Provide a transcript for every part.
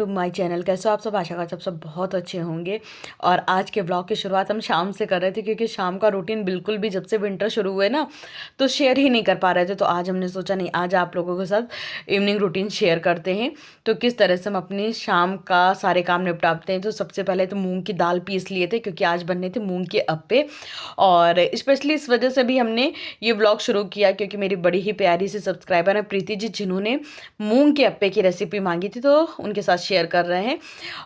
To my channel. कैसे हो आप सब? आशा करते सब बहुत अच्छे होंगे। और आज के ब्लॉग की शुरुआत हम शाम से कर रहे थे, क्योंकि शाम का रूटीन बिल्कुल भी जब से विंटर शुरू हुए ना तो शेयर ही नहीं कर पा रहे थे। तो आज हमने सोचा नहीं, आज आप लोगों के साथ इवनिंग रूटीन शेयर करते हैं। तो किस तरह से हम अपनी शाम का सारे काम निपटाते हैं। तो सबसे पहले तो मूँग की दाल पीस लिए थे, क्योंकि आज बनने थे मूँग के अप्पे। और स्पेशली इस वजह से भी हमने ये ब्लॉग शुरू किया, क्योंकि मेरी बड़ी ही प्यारी सी सब्सक्राइबर है प्रीति जी, जिन्होंने मूंग के अप्पे की रेसिपी मांगी थी, तो उनके साथ शेयर कर रहे हैं।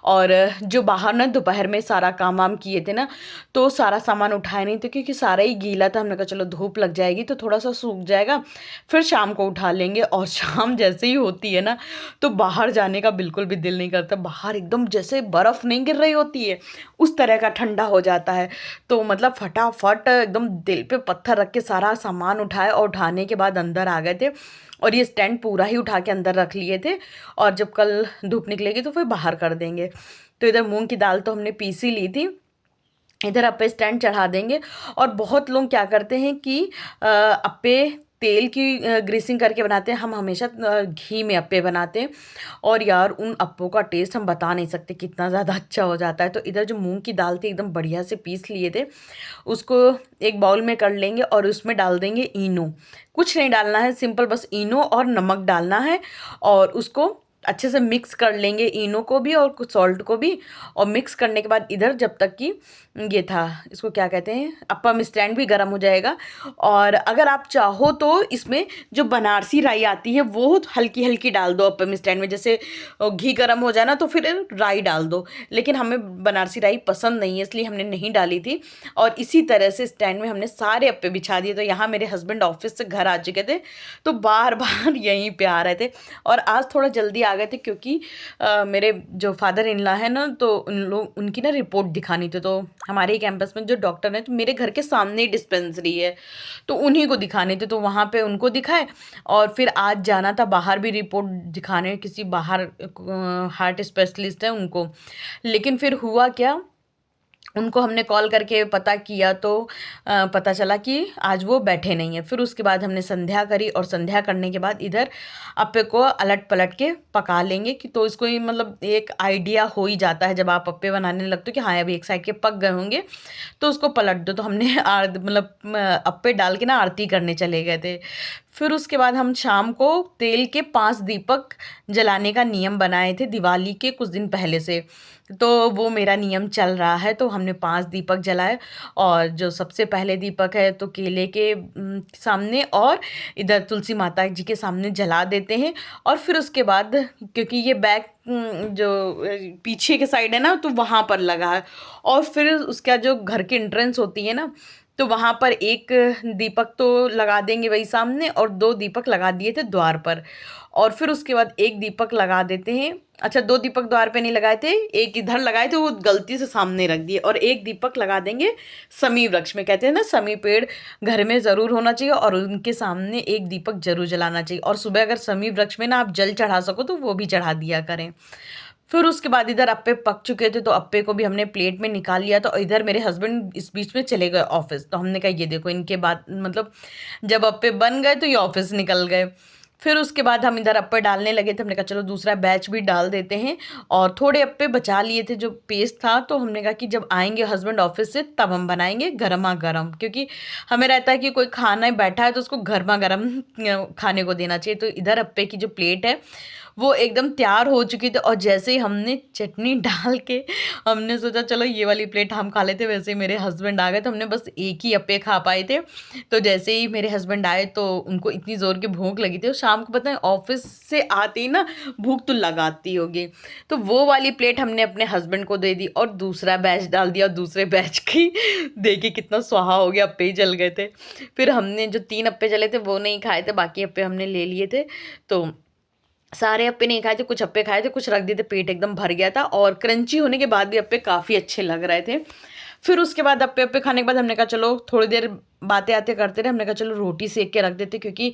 और जो बाहर ना दोपहर में सारा काम वाम किए थे ना, तो सारा सामान उठाया नहीं थे, क्योंकि सारा ही गीला था। हमने कहा चलो धूप लग जाएगी तो थोड़ा सा सूख जाएगा, फिर शाम को उठा लेंगे। और शाम जैसे ही होती है ना तो बाहर जाने का बिल्कुल भी दिल नहीं करता। बाहर एकदम जैसे बर्फ़ नहीं गिर रही होती है उस तरह का ठंडा हो जाता है। तो मतलब फटाफट एकदम दिल पे पत्थर रख के सारा सामान उठाए, और उठाने के बाद अंदर आ गए थे। और ये स्टैंड पूरा ही उठा के अंदर रख लिए थे, और जब कल धूप निकलेगी तो फिर बाहर कर देंगे। तो इधर मूंग की दाल तो हमने पीसी ली थी, इधर अप्पे स्टैंड चढ़ा देंगे। और बहुत लोग क्या करते हैं कि अप्पे तेल की ग्रीसिंग करके बनाते हैं, हम हमेशा घी में अप्पे बनाते हैं। और यार उन अप्पों का टेस्ट हम बता नहीं सकते कितना ज़्यादा अच्छा हो जाता है। तो इधर जो मूंग की दाल थी एकदम बढ़िया से पीस लिए थे, उसको एक बाउल में कर लेंगे और उसमें डाल देंगे इनो। कुछ नहीं डालना है, सिंपल बस इनो और नमक डालना है, और उसको अच्छे से मिक्स कर लेंगे, इनो को भी और कुछ सॉल्ट को भी। और मिक्स करने के बाद इधर जब तक कि ये था, इसको क्या कहते हैं, अप्पम स्टैंड भी गर्म हो जाएगा। और अगर आप चाहो तो इसमें जो बनारसी राई आती है वो हल्की हल्की डाल दो अप्पम स्टैंड में। जैसे घी गर्म हो जाए ना तो फिर राई डाल दो, लेकिन हमें बनारसी राई पसंद नहीं है, इसलिए हमने नहीं डाली थी। और इसी तरह से स्टैंड में हमने सारे अप्पे बिछा दिए। तो यहाँ मेरे हस्बैंड ऑफिस से घर आ चुके थे, तो बार बार यहीं पे आ रहे थे। और आज थोड़ा जल्दी आ गए थे, क्योंकि मेरे जो फादर इन लॉ है ना, तो उनकी ना रिपोर्ट दिखानी थी। तो हमारे ही कैंपस में जो डॉक्टर हैं, तो मेरे घर के सामने ही डिस्पेंसरी है, तो उन्हीं को दिखाने थे। तो वहाँ पे उनको दिखाए, और फिर आज जाना था बाहर भी रिपोर्ट दिखाने, किसी बाहर हार्ट स्पेशलिस्ट है उनको। लेकिन फिर हुआ क्या, उनको हमने कॉल करके पता किया तो पता चला कि आज वो बैठे नहीं हैं। फिर उसके बाद हमने संध्या करी, और संध्या करने के बाद इधर अप्पे को अलट पलट के पका लेंगे। कि तो इसको ही मतलब एक आइडिया हो ही जाता है जब आप अप्पे बनाने लगते हो कि हाँ अभी एक साइड के पक गए होंगे, तो उसको पलट दो। तो हमने मतलब अप्पे डाल के ना आरती करने चले गए थे। फिर उसके बाद हम शाम को तेल के 5 दीपक जलाने का नियम बनाए थे दिवाली के कुछ दिन पहले से। तो वो मेरा नियम चल रहा है, तो हमने 5 दीपक जलाए। और जो सबसे पहले दीपक है तो केले के सामने, और इधर तुलसी माता जी के सामने जला देते हैं। और फिर उसके बाद, क्योंकि ये बैक जो पीछे के साइड है ना, तो वहाँ पर लगा है। और फिर उसका जो घर की एंट्रेंस होती है ना, तो वहाँ पर एक दीपक तो लगा देंगे वही सामने, और 2 दीपक लगा दिए थे द्वार पर। और फिर उसके बाद एक दीपक लगा देते हैं। अच्छा, 2 दीपक द्वार पे नहीं लगाए थे, एक इधर लगाए थे, वो गलती से सामने रख दिए। और एक दीपक लगा देंगे समी वृक्ष में, कहते हैं ना समी पेड़ घर में ज़रूर होना चाहिए, और उनके सामने एक दीपक जरूर जलाना चाहिए। और सुबह अगर समी वृक्ष में ना आप जल चढ़ा सको तो वो भी चढ़ा दिया करें। फिर उसके बाद इधर अप्पे पक चुके थे, तो अप्पे को भी हमने प्लेट में निकाल लिया। तो इधर मेरे हस्बैंड इस बीच में चले गए ऑफिस। तो हमने कहा ये देखो, इनके बाद मतलब जब अप्पे बन गए तो ये ऑफिस निकल गए। फिर उसके बाद हम इधर अप्पे डालने लगे थे, हमने कहा चलो दूसरा बैच भी डाल देते हैं। और थोड़े अप्पे बचा लिए थे जो पेस्ट था, तो हमने कहा कि जब आएंगे हस्बैंड ऑफिस से तब हम बनाएंगे गर्मा गर्म, क्योंकि हमें रहता है कि कोई खाना बैठा है तो उसको गर्मा गर्म खाने को देना चाहिए। तो इधर अप्पे की जो प्लेट है वो एकदम तैयार हो चुकी थी। और जैसे ही हमने चटनी डाल के हमने सोचा चलो ये वाली प्लेट हम खा लेते, वैसे ही मेरे हस्बैंड आ गए। तो हमने बस एक ही अप्पे खा पाए थे। तो जैसे ही मेरे हस्बैंड आए तो उनको इतनी ज़ोर की भूख लगी थी, और शाम को पता है ऑफिस से आते ही ना भूख तो लगाती होगी। तो वो वाली प्लेट हमने अपने हस्बैंड को दे दी, और दूसरा बैच डाल दिया। और दूसरे बैच की देखिए कितना स्वाहा हो गया, अप्पे ही जल गए थे। फिर हमने जो 3 अप्पे जले थे वो नहीं खाए थे, बाकी अप्पे हमने ले लिए थे। तो सारे अप्पे नहीं खाए थे, कुछ अप्पे खाए थे, कुछ रख दिए थे, पेट एकदम भर गया था। और क्रंची होने के बाद भी अप्पे काफ़ी अच्छे लग रहे थे। फिर उसके बाद अप्पे खाने के बाद हमने कहा चलो थोड़ी देर बातें आते करते रहे। हमने कहा चलो रोटी सेक के रख देते, क्योंकि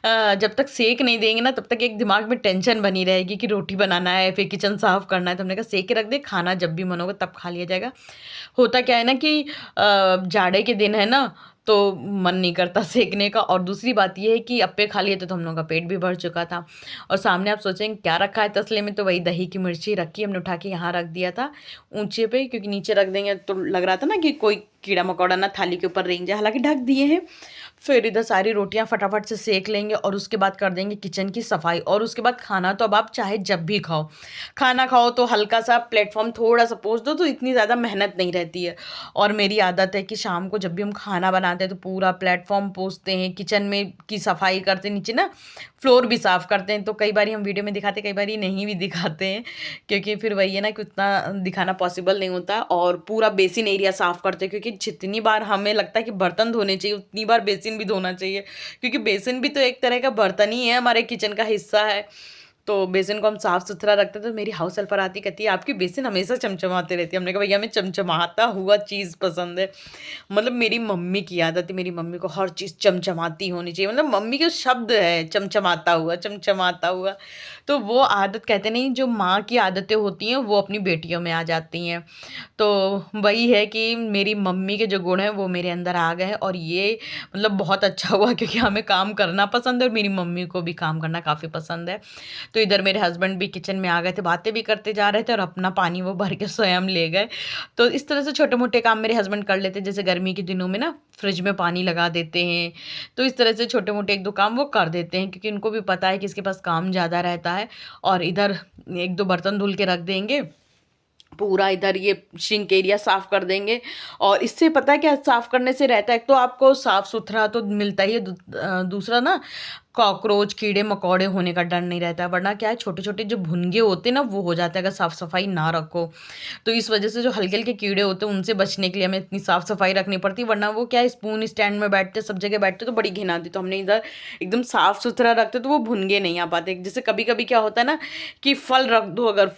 जब तक सेक नहीं देंगे ना तब तक एक दिमाग में टेंशन बनी रहेगी कि रोटी बनाना है, फिर किचन साफ़ करना है। तो हमने कहा सेक के रख दे, खाना जब भी मन होगा तब खा लिया जाएगा। होता क्या है ना कि जाड़े के दिन है ना, तो मन नहीं करता सेकने का। और दूसरी बात ये है कि अप्पे खा लिए तो हम लोगों का पेट भी भर चुका था। और सामने आप सोचेंगे क्या रखा है तसले में, तो वही दही की मिर्ची रखी, हमने उठा के यहाँ रख दिया था ऊंचे पे, क्योंकि नीचे रख देंगे तो लग रहा था ना कि कोई कीड़ा मकोड़ा ना थाली के ऊपर रेंग जाए, हालांकि ढक दिए हैं। फिर इधर सारी रोटियां फटाफट से सेक लेंगे और उसके बाद कर देंगे किचन की सफाई। और उसके बाद खाना तो अब आप चाहे जब भी खाओ, खाना खाओ तो हल्का सा प्लेटफॉर्म थोड़ा सा पोंछ दो, तो इतनी ज़्यादा मेहनत नहीं रहती है। और मेरी आदत है कि शाम को जब भी हम खाना बनाते हैं तो पूरा प्लेटफॉर्म पोंछते हैं, किचन में की सफाई करते हैं, नीचे ना फ्लोर भी साफ़ करते हैं। तो कई बार हम वीडियो में दिखाते, कई बार नहीं भी दिखाते हैं, क्योंकि फिर वही है ना कि उतना दिखाना पॉसिबल नहीं होता। और पूरा बेसिन एरिया साफ़ करते हैं, क्योंकि जितनी बार हमें लगता है कि बर्तन धोने चाहिए उतनी बार बेसिन भी धोना चाहिए, क्योंकि बेसिन भी तो एक तरह का बर्तन ही है, हमारे किचन का हिस्सा है। तो बेसिन को हम साफ़ सुथरा रखते हैं। तो मेरी हाउस हेल्पर आती कहती है आपकी बेसिन हमेशा चमचमाती रहती है। हमने कहा भैया हमें चमचमाता हुआ चीज़ पसंद है। मतलब मेरी मम्मी की आदत है, मेरी मम्मी को हर चीज़ चमचमाती होनी चाहिए, मतलब मम्मी के शब्द है चमचमाता हुआ, चमचमाता हुआ। तो वो आदत कहते नहीं, जो माँ की आदतें होती हैं वो अपनी बेटियों में आ जाती हैं। तो वही है कि मेरी मम्मी के जो गुण हैं वो मेरे अंदर आ गए हैं। और ये मतलब बहुत अच्छा हुआ, क्योंकि हमें काम करना पसंद है और मेरी मम्मी को भी काम करना काफ़ी पसंद है। तो इधर मेरे हस्बैंड भी किचन में आ गए थे, बातें भी करते जा रहे थे और अपना पानी वो भर के स्वयं ले गए। तो इस तरह से छोटे मोटे काम मेरे हस्बैंड कर लेते हैं, जैसे गर्मी के दिनों में ना फ्रिज में पानी लगा देते हैं। तो इस तरह से छोटे मोटे एक दो काम वो कर देते हैं, क्योंकि उनको भी पता है कि इसके पास काम ज़्यादा रहता है। और इधर एक दो बर्तन धुल के रख देंगे, पूरा इधर ये सिंक एरिया साफ़ कर देंगे। और इससे पता है क्या साफ़ करने से रहता है, एक तो आपको साफ़ सुथरा तो मिलता ही है, दूसरा ना कॉकरोच कीड़े मकोड़े होने का डर नहीं रहता है। वरना क्या है, छोटे छोटे जो भुनगे होते हैं ना वो हो जाते हैं अगर साफ़ सफाई ना रखो। तो इस वजह से जो हल्के हल्के कीड़े होते हैं उनसे बचने के लिए हमें इतनी साफ़ सफाई रखनी पड़ती है। वरना वो क्या है, स्पून स्टैंड में बैठते सब जगह बैठते तो बड़ी घिन आती। तो हमने इधर एकदम साफ़ सुथरा रखते तो वो भुनगे नहीं आ पाते। जैसे कभी कभी क्या होता है ना कि फल रख दो अगर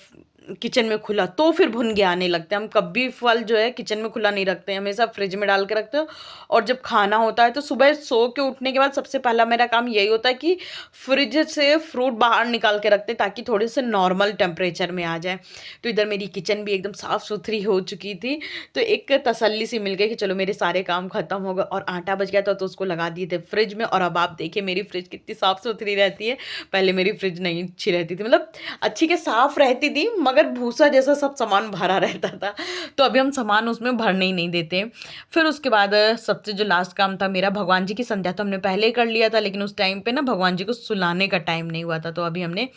किचन में खुला तो फिर भुनगे आने लगते हैं। हम कभी फल जो है किचन में खुला नहीं रखते हैं, हमेशा फ्रिज में डाल के रखते हो। और जब खाना होता है तो सुबह सो के उठने के बाद सबसे पहला मेरा काम यही होता है कि फ्रिज से फ्रूट बाहर निकाल के रखते हैं, ताकि थोड़े से नॉर्मल टेम्परेचर में आ जाए। तो इधर मेरी किचन भी एकदम साफ़ सुथरी हो चुकी थी, तो एक तसल्ली सी मिल गई कि चलो मेरे सारे काम खत्म हो गए। और आटा बच गया था तो उसको लगा दिए थे फ्रिज में। और अब आप देखिए मेरी फ्रिज कितनी साफ़ सुथरी रहती है। पहले मेरी फ्रिज नहीं अच्छी रहती थी, मतलब अच्छी के साफ़ रहती थी मगर भूसा जैसा सब सामान भरा रहता था। तो अभी हम सामान उसमें भरने ही नहीं देते। फिर उसके बाद सबसे जो लास्ट काम था मेरा, भगवान जी की संध्या तो हमने पहले ही कर लिया था, लेकिन उस टाइम पे ना भगवान जी को सुलाने का टाइम नहीं हुआ था। तो अभी हमने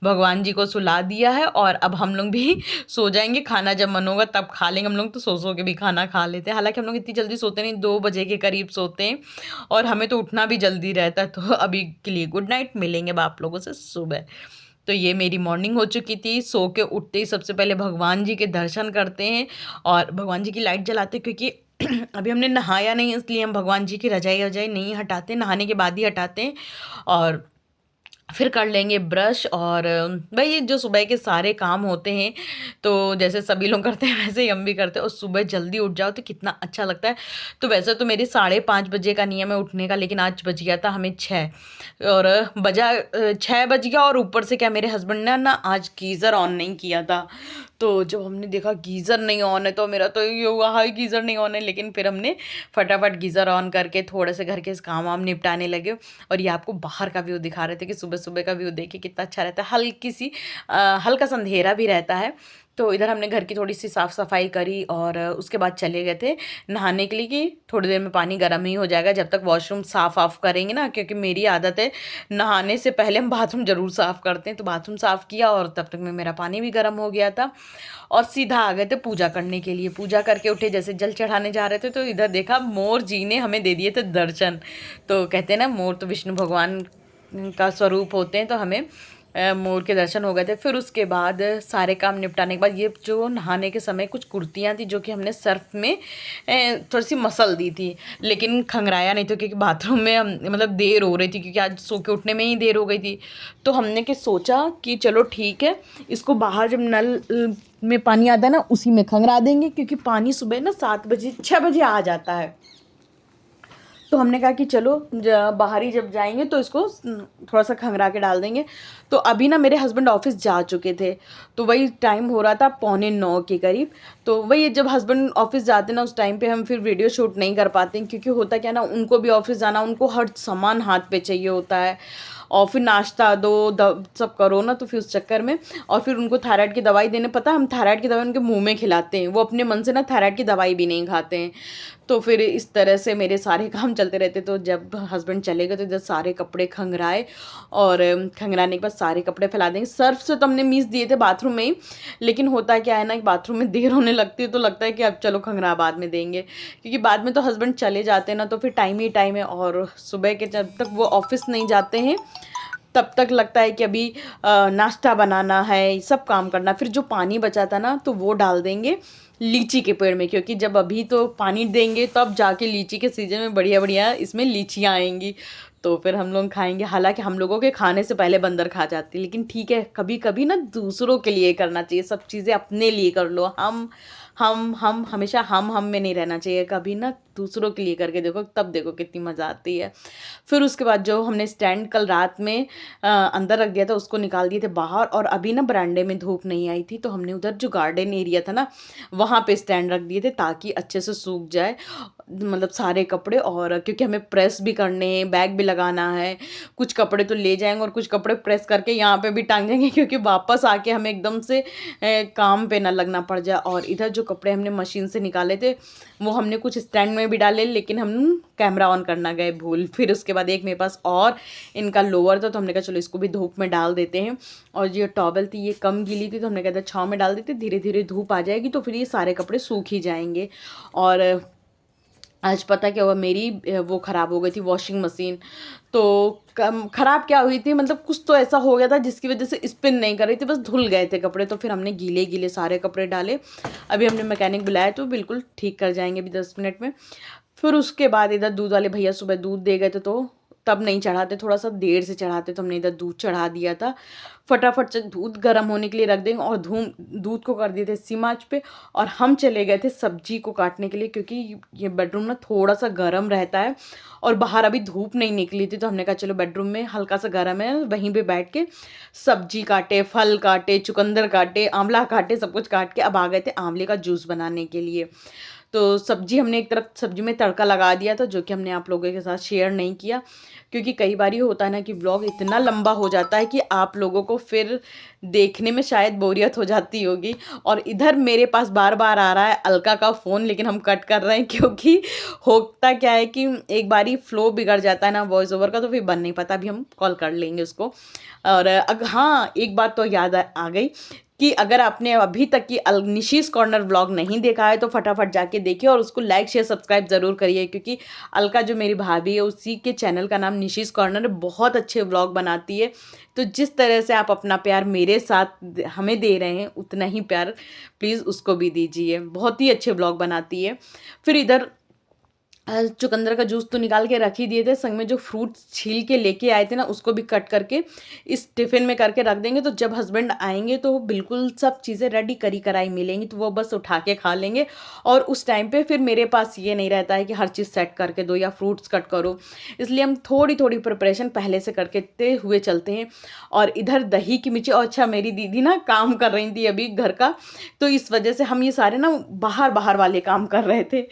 भगवान जी को सुला दिया है और अब हम लोग भी सो जाएंगे। खाना जब मन होगा तब खा लेंगे। हम लोग तो सो के भी खाना खा लेते हैं, हालांकि हम लोग इतनी जल्दी सोते नहीं, 2 बजे के करीब सोते हैं और हमें तो उठना भी जल्दी रहता है। तो अभी के लिए गुड नाइट, मिलेंगे अब आप लोगों से सुबह। तो ये मेरी मॉर्निंग हो चुकी थी। सो के उठते ही सबसे पहले भगवान जी के दर्शन करते हैं और भगवान जी की लाइट जलाते हैं, क्योंकि अभी हमने नहाया नहीं, इसलिए हम भगवान जी की रजाई वजाई नहीं हटाते, नहाने के बाद ही हटाते हैं। और फिर कर लेंगे ब्रश और भाई जो सुबह के सारे काम होते हैं, तो जैसे सभी लोग करते हैं वैसे ही हम भी करते हैं। और सुबह जल्दी उठ जाओ तो कितना अच्छा लगता है। तो वैसे तो मेरी 5:30 बजे का नियम है उठने का, लेकिन आज बज गया था हमें 6। और 6 बज गया। और ऊपर से क्या, मेरे हस्बैंड ने ना आज गीज़र ऑन नहीं किया था। तो जब हमने देखा गीज़र नहीं ऑन है तो मेरा तो ये हुआ हाई गीज़र नहीं ऑन है। लेकिन फिर हमने फटाफट गीज़र ऑन करके थोड़े से घर के काम वाम निपटाने लगे। और ये आपको बाहर का व्यू दिखा रहे थे कि सुबह सुबह का व्यू देखिए कितना अच्छा रहता है, हल्का सा अंधेरा भी रहता है। तो इधर हमने घर की थोड़ी सी साफ़ सफाई करी और उसके बाद चले गए थे नहाने के लिए, कि थोड़ी देर में पानी गर्म ही हो जाएगा जब तक वॉशरूम साफ़ ऑफ करेंगे ना, क्योंकि मेरी आदत है नहाने से पहले हम बाथरूम ज़रूर साफ़ करते हैं। तो बाथरूम साफ़ किया और तब तक में मेरा पानी भी गर्म हो गया था और सीधा आ गए थे पूजा करने के लिए। पूजा करके उठे, जैसे जल चढ़ाने जा रहे थे तो इधर देखा मोर जी ने हमें दे दिए थे दर्शन। तो कहते हैं ना मोर तो विष्णु भगवान का स्वरूप होते हैं, तो हमें मोर के दर्शन हो गए थे। फिर उसके बाद सारे काम निपटाने के बाद ये जो नहाने के समय कुछ कुर्तियाँ थी जो कि हमने सर्फ में थोड़ी सी मसल दी थी, लेकिन खंगराया नहीं था क्योंकि बाथरूम में मतलब देर हो रही थी, क्योंकि आज सो के उठने में ही देर हो गई थी। तो हमने कि सोचा कि चलो ठीक है, इसको बाहर जब नल में पानी आता है ना उसी में खंगरा देंगे, क्योंकि पानी सुबह ना 7 बजे 6 बजे आ जाता है। तो हमने कहा कि चलो बाहर ही जब जाएंगे तो इसको थोड़ा सा खंगरा के डाल देंगे। तो अभी ना मेरे हस्बैंड ऑफिस जा चुके थे, तो वही टाइम हो रहा था 8:45 के करीब। तो वही जब हस्बैंड ऑफिस जाते ना उस टाइम पे हम फिर वीडियो शूट नहीं कर पाते, क्योंकि होता क्या ना, उनको भी ऑफिस जाना, उनको हर सामान हाथ पे चाहिए होता है, और फिर नाश्ता दो सब करो ना, तो फिर उस चक्कर में, और फिर उनको थायराइड की दवाई देने, पता है हम थायराइड की दवाई उनके मुंह में खिलाते हैं, वो अपने मन से ना थायराइड की दवाई भी नहीं खाते हैं। तो फिर इस तरह से मेरे सारे काम चलते रहते। तो जब हस्बैंड चले गए तो इधर सारे कपड़े खंगराए, और खंगराने के बाद सारे कपड़े फैला देंगे। सर्फ से तो हमने मीस दिए थे बाथरूम में ही, लेकिन होता क्या है ना कि बाथरूम में देर होने लगती है, तो लगता है कि अब चलो खंगरा बाद में देंगे, क्योंकि बाद में तो हस्बैंड चले जाते हैं ना, तो फिर टाइम ही टाइम है, और सुबह के जब तक वो ऑफिस नहीं जाते हैं तब तक लगता है कि अभी नाश्ता बनाना है, सब काम करना। फिर जो पानी बचा था ना तो वो डाल देंगे लीची के पेड़ में, क्योंकि जब अभी तो पानी देंगे तब जाके लीची के सीजन में बढ़िया बढ़िया इसमें लीचियाँ आएंगी, तो फिर हम लोग खाएंगे। हालांकि हम लोगों के खाने से पहले बंदर खा जाती है, लेकिन ठीक है, कभी कभी ना दूसरों के लिए करना चाहिए, सब चीज़ें अपने लिए कर लो। हम हमेशा हम में नहीं रहना चाहिए, कभी ना दूसरों के लिए करके देखो, तब देखो कितनी मज़ा आती है। फिर उसके बाद जो हमने स्टैंड कल रात में अंदर रख दिया था उसको निकाल दिए थे बाहर, और अभी ना बरांडे में धूप नहीं आई थी, तो हमने उधर जो गार्डन एरिया था ना वहाँ पे स्टैंड रख दिए थे, ताकि अच्छे से सूख जाए, मतलब सारे कपड़े। और क्योंकि हमें प्रेस भी करने हैं, बैग भी लगाना है, कुछ कपड़े तो ले जाएंगे और कुछ कपड़े प्रेस करके यहाँ पे भी टांग देंगे, क्योंकि वापस आके हमें एकदम से काम पे ना लगना पड़ जाए। और इधर जो कपड़े हमने मशीन से निकाले थे वो हमने कुछ स्टैंड में भी डाले, लेकिन हम कैमरा ऑन करना गए भूल। फिर उसके बाद एक मेरे पास और इनका लोअर था, तो हमने कहा चलो इसको भी धूप में डाल देते हैं। और जो टॉवल थी ये कम गीली थी, तो हमने कहा था छाँव में डाल देते, धीरे धीरे धूप आ जाएगी तो फिर ये सारे कपड़े सूख ही जाएंगे। और आज पता क्या हुआ, मेरी वो ख़राब हो गई थी वॉशिंग मशीन। तो ख़राब क्या हुई थी, मतलब कुछ तो ऐसा हो गया था जिसकी वजह से स्पिन नहीं कर रही थी, बस धुल गए थे कपड़े। तो फिर हमने गीले गीले सारे कपड़े डाले, अभी हमने मैकेनिक बुलाया तो बिल्कुल ठीक कर जाएंगे अभी 10 मिनट में। फिर उसके बाद इधर दूध वाले भैया सुबह दूध दे गए थे, तो तब नहीं चढ़ाते, थोड़ा सा देर से चढ़ाते, तो हमने इधर दूध चढ़ा दिया था। फटाफट से दूध गर्म होने के लिए रख देंगे, और दूध को कर दिए थे सिम आंच पे। और हम चले गए थे सब्जी को काटने के लिए, क्योंकि ये बेडरूम ना थोड़ा सा गर्म रहता है, और बाहर अभी धूप नहीं निकली थी, तो हमने कहा चलो बेडरूम में हल्का सा गर्म है, वहीं पे बैठ के सब्जी काटे, फल काटे, चुकंदर काटे, आंवला काटे, सब कुछ काट के अब आ गए थे आंवले का जूस बनाने के लिए। तो सब्जी हमने एक तरफ सब्जी में तड़का लगा दिया था, जो कि हमने आप लोगों के साथ शेयर नहीं किया, क्योंकि कई बार ये होता है ना कि व्लॉग इतना लंबा हो जाता है कि आप लोगों को फिर देखने में शायद बोरियत हो जाती होगी। और इधर मेरे पास बार बार आ रहा है अलका का फ़ोन, लेकिन हम कट कर रहे हैं, क्योंकि होता क्या है कि एक बारी फ्लो बिगड़ जाता है ना वॉइस ओवर का, तो फिर बन नहीं पाता। अभी हम कॉल कर लेंगे उसको। और हाँ, एक बात तो याद आ गई कि अगर आपने अभी तक की निशीस कॉर्नर व्लॉग नहीं देखा है तो फटाफट जाके देखिए, और उसको लाइक शेयर सब्सक्राइब ज़रूर करिए, क्योंकि अलका जो मेरी भाभी है उसी के चैनल का नाम निशीस कॉर्नर है, बहुत अच्छे व्लॉग बनाती है। तो जिस तरह से आप अपना प्यार मेरे साथ हमें दे रहे हैं, उतना ही प्यार प्लीज़ उसको भी दीजिए, बहुत ही अच्छे व्लॉग बनाती है। फिर इधर चुकंदर का जूस तो निकाल के रख ही दिए थे, संग में जो फ्रूट्स छील के लेके आए थे ना उसको भी कट करके इस टिफ़िन में करके रख देंगे, तो जब हस्बैंड आएंगे तो बिल्कुल सब चीज़ें रेडी करी कराई मिलेंगी, तो वो बस उठा के खा लेंगे। और उस टाइम पे फिर मेरे पास ये नहीं रहता है कि हर चीज़ सेट करके दो या फ्रूट्स कट करो, इसलिए हम थोड़ी थोड़ी प्रिपरेशन पहले से करके हुए चलते हैं। और इधर दही की मिर्ची, और अच्छा मेरी दीदी ना काम कर रही थी अभी घर का, तो इस वजह से हम ये सारे ना बाहर बाहर वाले काम कर रहे थे।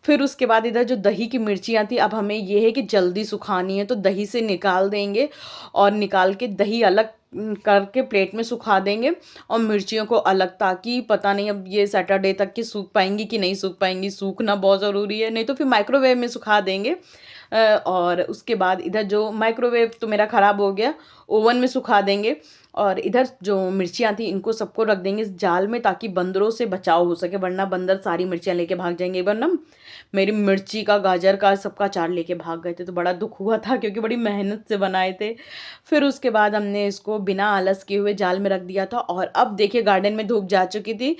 फिर उसके बाद इधर जो दही की मिर्चियाँ थी, अब हमें ये है कि जल्दी सुखानी है, तो दही से निकाल देंगे, और निकाल के दही अलग करके प्लेट में सुखा देंगे, और मिर्चियों को अलग, ताकि पता नहीं अब ये सैटरडे तक की सूख पाएंगी कि नहीं सूख पाएंगी। सूखना बहुत ज़रूरी है, नहीं तो फिर माइक्रोवेव में सुखा देंगे। और उसके बाद इधर जो माइक्रोवेव तो मेरा ख़राब हो गया, ओवन में सुखा देंगे। और इधर जो मिर्चियाँ थी इनको सबको रख देंगे इस जाल में, ताकि बंदरों से बचाव हो सके, वरना बंदर सारी मिर्चियाँ लेके भाग जाएंगे। वरना मेरी मिर्ची का, गाजर का, सबका अचार लेके भाग गए थे, तो बड़ा दुख हुआ था, क्योंकि बड़ी मेहनत से बनाए थे। फिर उसके बाद हमने इसको बिना आलस किए हुए जाल में रख दिया था। और अब देखिए गार्डन में धूप जा चुकी थी,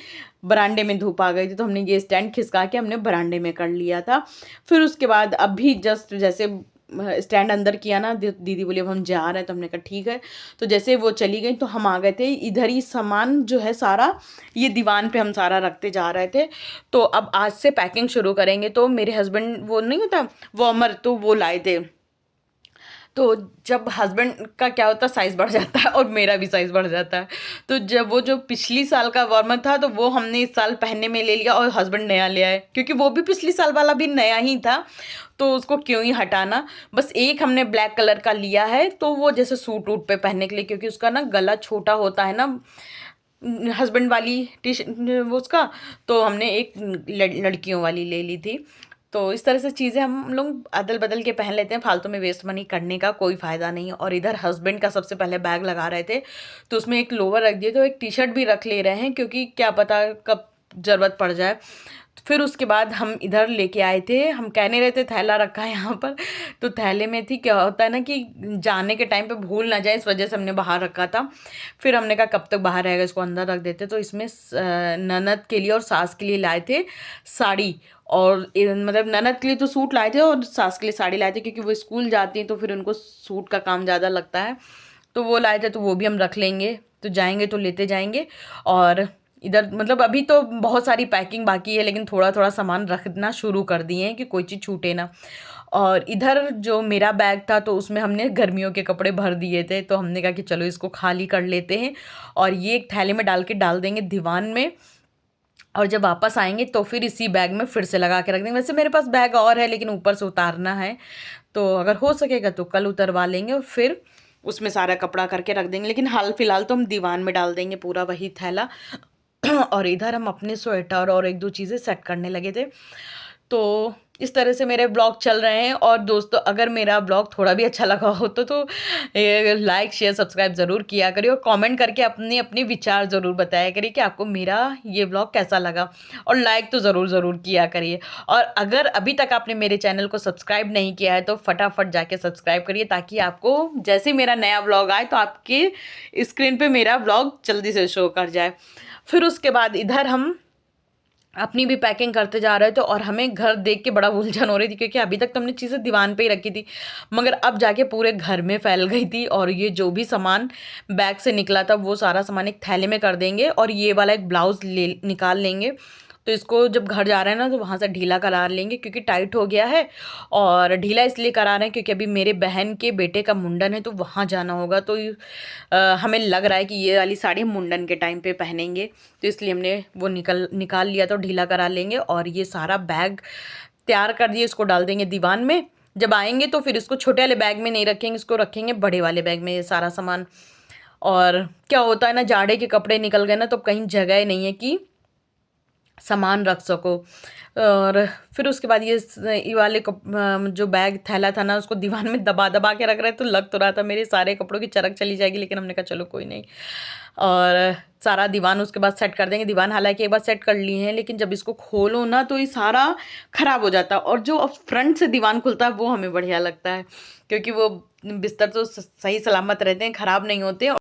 बरांडे में धूप आ गई थी, तो हमने ये स्टैंड खिसका के हमने बरांडे में कर लिया था। फिर उसके बाद अभी जस्ट जैसे स्टैंड अंदर किया ना, दीदी बोली अब हम जा रहे हैं, तो हमने कहा ठीक है। तो जैसे वो चली गई तो हम आ गए थे, इधर ही सामान जो है सारा ये दीवान पे हम सारा रखते जा रहे थे। तो अब आज से पैकिंग शुरू करेंगे। तो मेरे हस्बैंड वो नहीं होता वार्मर, तो वो लाए थे। तो जब हस्बैंड का क्या होता है साइज़ बढ़ जाता है और मेरा भी साइज़ बढ़ जाता है। तो जब वो जो पिछली साल का वार्मर था तो वो हमने इस साल पहनने में ले लिया और हस्बैंड नया ले आए, क्योंकि वो भी पिछली साल वाला भी नया ही था, तो उसको क्यों ही हटाना। बस एक हमने ब्लैक कलर का लिया है, तो वो जैसे सूट वूट पे पहनने के लिए, क्योंकि उसका ना गला छोटा होता है ना हस्बैंड वाली टी शर्ट वो उसका, तो हमने एक लड़कियों वाली ले ली थी। तो इस तरह से चीज़ें हम लोग अदल बदल के पहन लेते हैं, फालतू में वेस्ट मनी करने का कोई फ़ायदा नहीं है। और इधर हस्बैंड का सबसे पहले बैग लगा रहे थे, तो उसमें एक लोअर रख दिए, तो एक टी शर्ट भी रख ले रहे हैं, क्योंकि क्या पता कब ज़रूरत पड़ जाए। फिर उसके बाद हम इधर लेके आए थे, हम कह नहीं रहे थे थैला रखा है यहाँ पर, तो थैले में थी, क्या होता है ना कि जाने के टाइम पे भूल ना जाए, इस वजह से हमने बाहर रखा था। फिर हमने कहा कब तक बाहर रहेगा, इसको अंदर रख देते। तो इसमें ननद के लिए और सास के लिए लाए थे साड़ी, और मतलब ननद के लिए तो सूट लाए थे और सास के लिए साड़ी लाए थे, क्योंकि वो स्कूल जाती हैं तो फिर उनको सूट का काम ज़्यादा लगता है, तो वो लाए थे, तो वो भी हम रख लेंगे, तो जाएंगे तो लेते जाएंगे। और इधर मतलब अभी तो बहुत सारी पैकिंग बाकी है, लेकिन थोड़ा थोड़ा सामान रखना शुरू कर दिए हैं कि कोई चीज़ छूटे ना। और इधर जो मेरा बैग था तो उसमें हमने गर्मियों के कपड़े भर दिए थे, तो हमने कहा कि चलो इसको खाली कर लेते हैं और ये एक थैले में डाल देंगे दीवान में, और जब वापस आएंगे तो फिर इसी बैग में फिर से लगा के रख देंगे। वैसे मेरे पास बैग और है, लेकिन ऊपर से उतारना है, तो अगर हो सकेगा तो कल उतरवा लेंगे और फिर उसमें सारा कपड़ा करके रख देंगे। लेकिन हाल फिलहाल तो हम दीवान में डाल देंगे पूरा वही थैला। और इधर हम अपने स्वेटर और एक दो चीज़ें सेट करने लगे थे। तो इस तरह से मेरे ब्लॉग चल रहे हैं। और दोस्तों, अगर मेरा ब्लॉग थोड़ा भी अच्छा लगा हो तो लाइक शेयर सब्सक्राइब ज़रूर किया करिए, और कमेंट करके अपने अपने विचार ज़रूर बताया करिए कि आपको मेरा ये ब्लॉग कैसा लगा, और लाइक तो ज़रूर किया करिए। और अगर अभी तक आपने मेरे चैनल को सब्सक्राइब नहीं किया है तो फटाफट जाके सब्सक्राइब करिए, ताकि आपको जैसे ही मेरा नया ब्लॉग आए तो आपके स्क्रीन पर मेरा ब्लॉग जल्दी से शो कर जाए। फिर उसके बाद इधर हम अपनी भी पैकिंग करते जा रहे थे, और हमें घर देख के बड़ा उलझन हो रही थी, क्योंकि अभी तक तो हमने चीज़ें दीवान पे ही रखी थी, मगर अब जाके पूरे घर में फैल गई थी। और ये जो भी सामान बैग से निकला था वो सारा सामान एक थैले में कर देंगे, और ये वाला एक ब्लाउज़ निकाल लेंगे। तो इसको जब घर जा रहे हैं ना तो वहाँ से ढीला करा लेंगे, क्योंकि टाइट हो गया है। और ढीला इसलिए करा रहे हैं क्योंकि अभी मेरे बहन के बेटे का मुंडन है, तो वहाँ जाना होगा। तो हमें लग रहा है कि ये वाली साड़ी मुंडन के टाइम पे पहनेंगे, तो इसलिए हमने वो निकाल लिया, तो ढीला करा लेंगे। और ये सारा बैग तैयार कर दिए, इसको डाल देंगे दीवान में। जब आएंगे तो फिर इसको छोटे वाले बैग में नहीं रखेंगे, इसको रखेंगे बड़े वाले बैग में ये सारा सामान। और क्या होता है ना, जाड़े के कपड़े निकल गए ना तो कहीं जगह नहीं है कि सामान रख सको। और फिर उसके बाद ये वाले जो बैग थैला था ना, उसको दीवान में दबा दबा के रख रहे, तो लग तो रहा था मेरे सारे कपड़ों की चरक चली जाएगी, लेकिन हमने कहा चलो कोई नहीं। और सारा दीवान उसके बाद सेट कर देंगे। दीवान हालांकि एक बार सेट कर लिए हैं, लेकिन जब इसको खोलो ना तो ये सारा ख़राब हो जाता है। और जो फ्रंट से दीवान खुलता है वो हमें बढ़िया लगता है, क्योंकि वो बिस्तर तो सही सलामत रहते हैं, ख़राब नहीं होते।